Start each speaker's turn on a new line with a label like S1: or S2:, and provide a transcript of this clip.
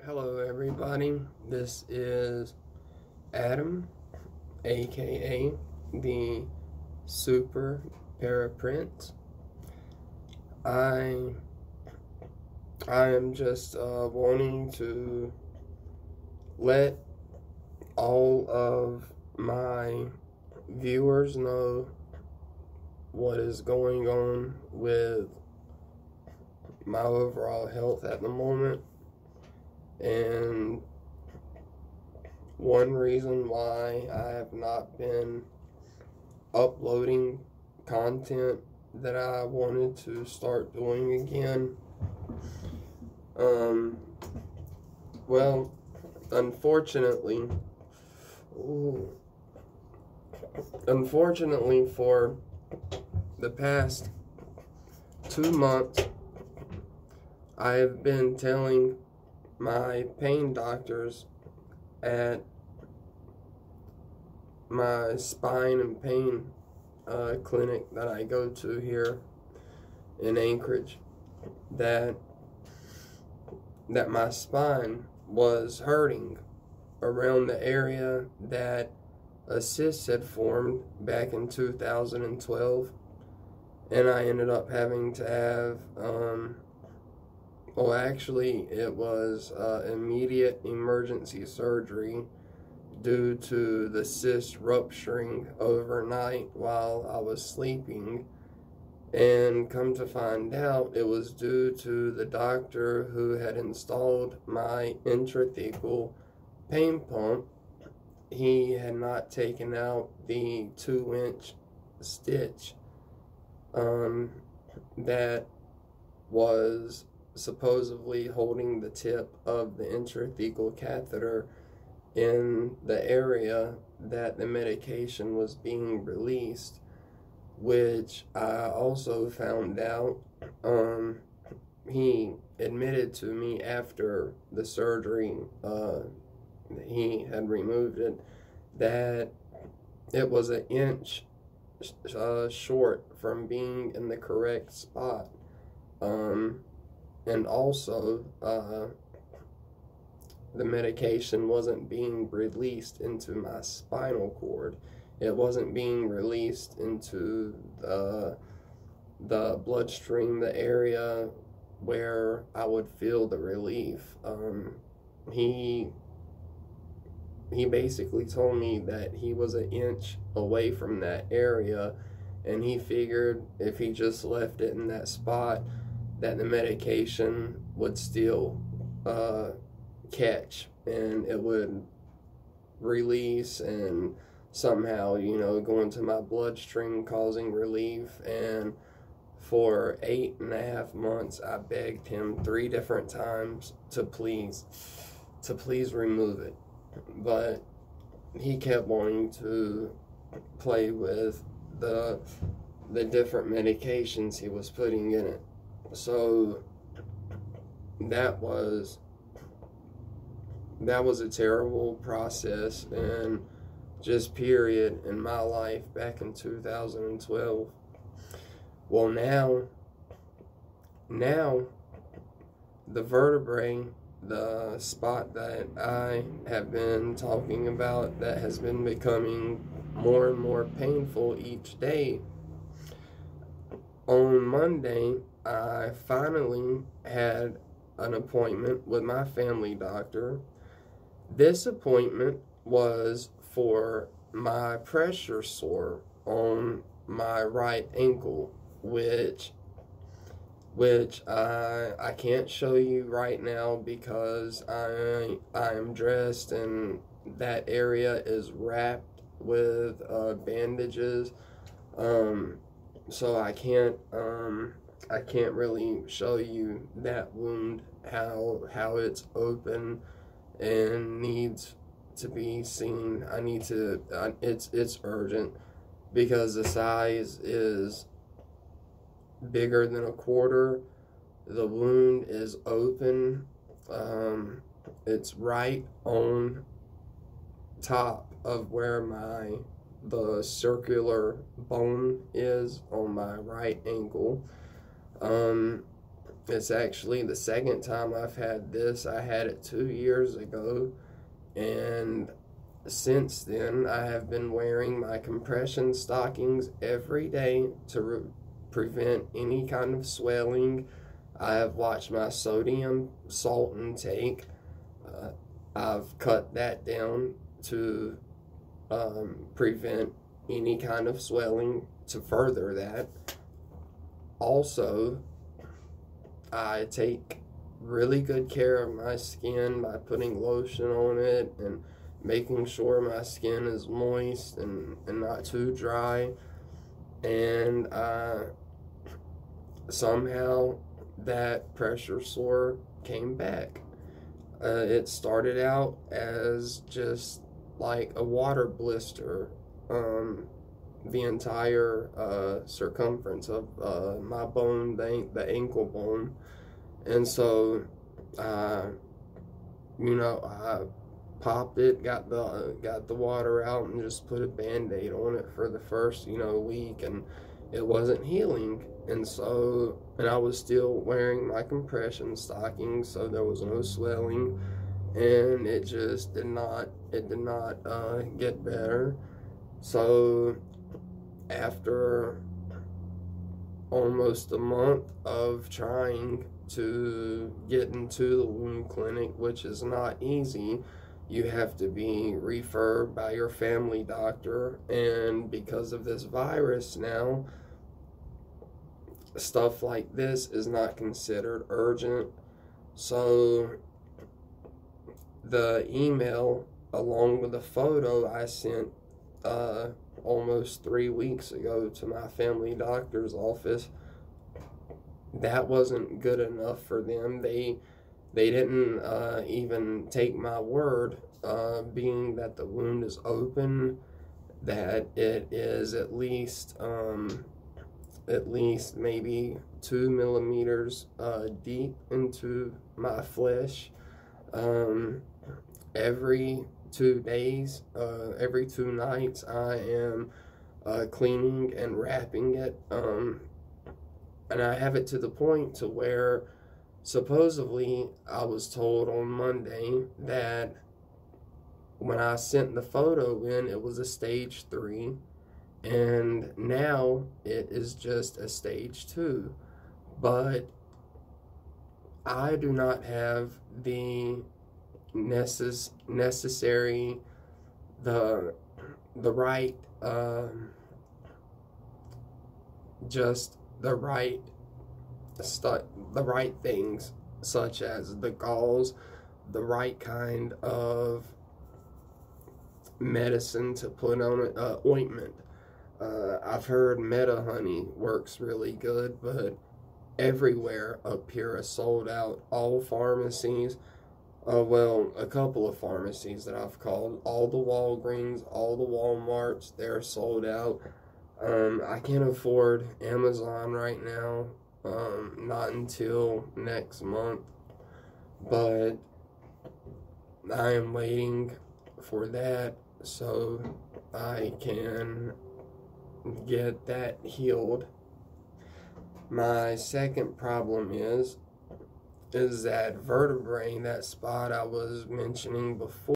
S1: Hello, everybody. This is Adam, aka the Super Paraprince. I I am just wanting to let all of my viewers know what is going on with my overall health at the moment, and one reason why I have not been uploading content that I wanted to start doing again. Um, well, unfortunately, ooh, unfortunately for the past 2 months, I have been telling my pain doctors at my spine and pain clinic that I go to here in Anchorage that my spine was hurting around the area that a cyst had formed back in 2012, and I ended up having to have well, actually it was immediate emergency surgery due to the cyst rupturing overnight while I was sleeping. And come to find out, it was due to the doctor who had installed my intrathecal pain pump. He had not taken out the 2-inch stitch that was supposedly holding the tip of the intrathecal catheter in the area that the medication was being released, which I also found out. He admitted to me after the surgery, he had removed it, that it was an inch short from being in the correct spot. And also, the medication wasn't being released into my spinal cord. It wasn't being released into the bloodstream, the area where I would feel the relief. He basically told me that he was an inch away from that area, and he figured if he just left it in that spot, that the medication would still catch and it would release and somehow, go into my bloodstream causing relief. And for 8.5 months, I begged him 3 different times to please remove it. But he kept wanting to play with the different medications he was putting in it. So that was a terrible process and just period in my life back in 2012. Well, now the vertebrae, the spot that I have been talking about that has been becoming more and more painful each day. On Monday, I finally had an appointment with my family doctor. This appointment was for my pressure sore on my right ankle, which I can't show you right now because I am dressed and that area is wrapped with bandages. So I can't really show you that wound, how it's open and needs to be seen. It's urgent because the size is bigger than a quarter. The wound is open. It's right on top of where the circular bone is on my right ankle. It's actually the second time I've had this. I had it 2 years ago, and since then I have been wearing my compression stockings every day to prevent any kind of swelling. I have watched my sodium salt intake. I've cut that down to prevent any kind of swelling to further that. Also, I take really good care of my skin by putting lotion on it and making sure my skin is moist and not too dry. And somehow that pressure sore came back. It started out as just like a water blister, the entire circumference of my bone, the ankle bone. And so, I popped it, got the water out, and just put a Band-Aid on it for the first, week, and it wasn't healing. And so, and I was still wearing my compression stockings, so there was no swelling, and it just did not get better. So, after almost a month of trying to get into the wound clinic, which is not easy, you have to be referred by your family doctor, and because of this virus now, stuff like this is not considered urgent. So the email along with the photo I sent almost 3 weeks ago to my family doctor's office, that wasn't good enough for them. They didn't even take my word, being that the wound is open, that it is at least maybe 2 millimeters deep into my flesh. Every 2 days, every 2 nights, I am cleaning and wrapping it, and I have it to the point to where supposedly I was told on Monday that when I sent the photo in, it was a stage 3, and now it is just a stage 2. But I do not have the necessary, the right, just the right the right things, such as the gauze, the right kind of medicine to put on it, ointment. I've heard Meta Honey works really good, but everywhere up here is sold out. All pharmacies, well, a couple of pharmacies that I've called, all the Walgreens, all the Walmarts, they're sold out. I can't afford Amazon right now, not until next month, but I am waiting for that so I can get that healed. My second problem is that vertebrae, that spot I was mentioning before.